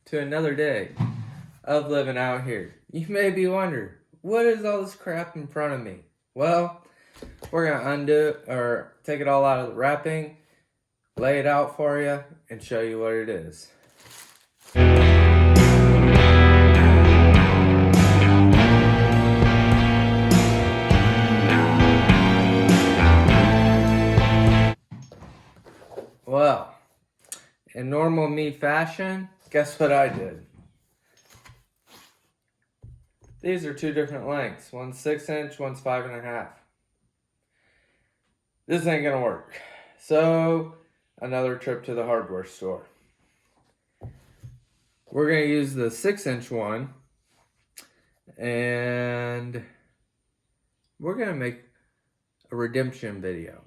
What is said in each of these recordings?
to another day of living out here. You may be wondering, what is all this crap in front of me? Well, we're going to undo or take it all out of the wrapping, lay it out for you, and show you what it is. Well, in normal me fashion, guess what I did? These are two different lengths. One's 6-inch, one's 5.5. This ain't gonna work. So, another trip to the hardware store. We're gonna use the 6-inch one, and we're gonna make a redemption video.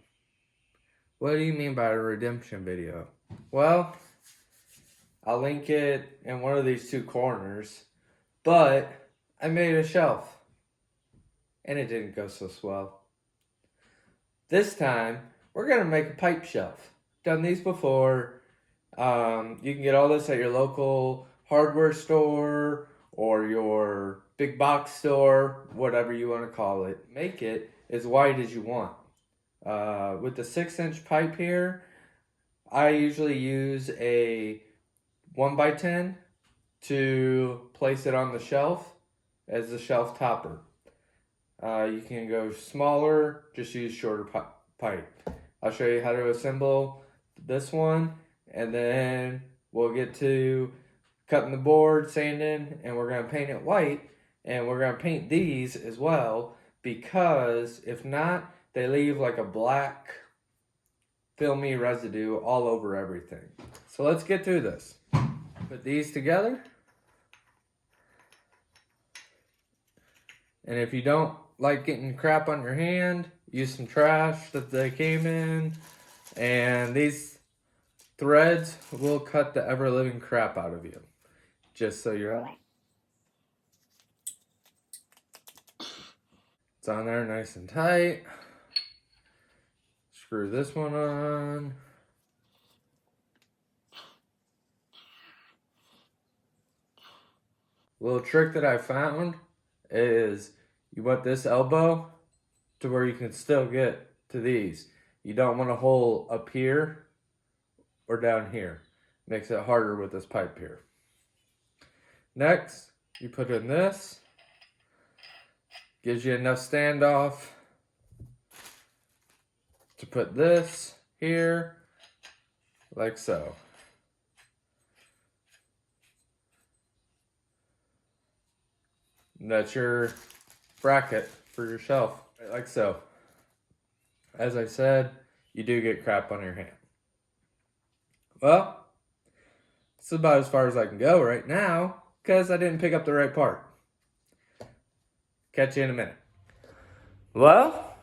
What do you mean by a redemption video? Well, I'll link it in one of these two corners, but I made a shelf, and it didn't go so swell. This time, we're gonna make a pipe shelf. Done these before. You can get all this at your local hardware store or your big box store, whatever you want to call it. Make it as wide as you want. With the 6-inch pipe here, I usually use a 1x10 to place it on the shelf as the shelf topper. You can go smaller, just use shorter pipe. I'll show you how to assemble this one, and then we'll get to cutting the board, sanding, and we're going to paint it white, and we're going to paint these as well, because if not, they leave like a black filmy residue all over everything. So let's get through this. Put these together. And if you don't like getting crap on your hand, use some trash that they came in. And these threads will cut the ever-living crap out of you. Just so you're aware. It's on there nice and tight. Screw this one on. Little trick that I found is you want this elbow to where you can still get to these. You don't want a hole up here or down here. Makes it harder with this pipe here. Next, you put in this. Gives you enough standoff to put this here, like so. And that's your bracket for your shelf, like so. As I said, you do get crap on your hand. Well, it's about as far as I can go right now, because I didn't pick up the right part. Catch you in a minute. Well,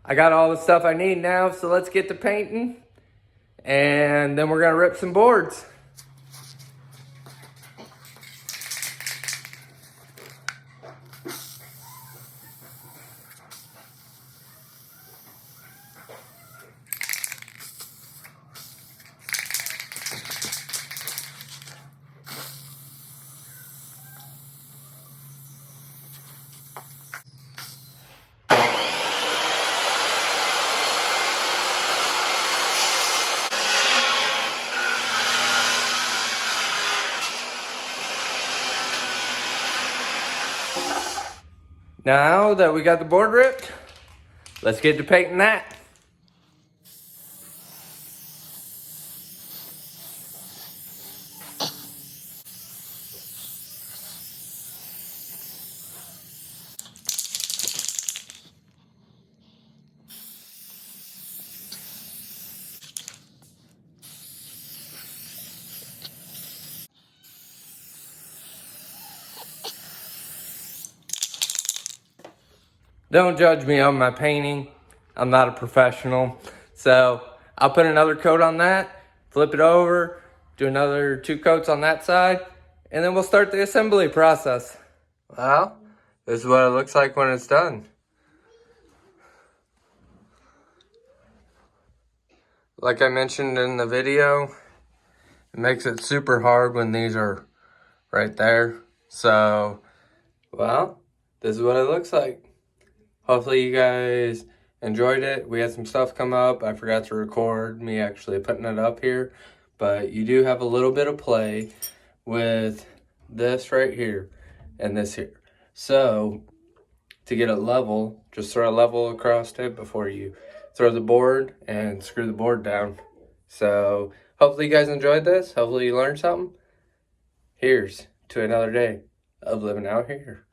I got all the stuff I need now, so let's get to painting. And then we're going to rip some boards. Now that we got the board ripped, let's get to painting that. Don't judge me on my painting. I'm not a professional. So I'll put another coat on that, flip it over, do another 2 coats on that side, and then we'll start the assembly process. Well, this is what it looks like when it's done. Like I mentioned in the video, It makes it super hard when these are right there. So, well, this is what it looks like. Hopefully you guys enjoyed it. We had some stuff come up. I forgot to record me actually putting it up here. But you do have a little bit of play with this right here and this here. So, to get it level, just throw a level across it before you throw the board and screw the board down. So, hopefully you guys enjoyed this. Hopefully you learned something. Here's to another day of living out here.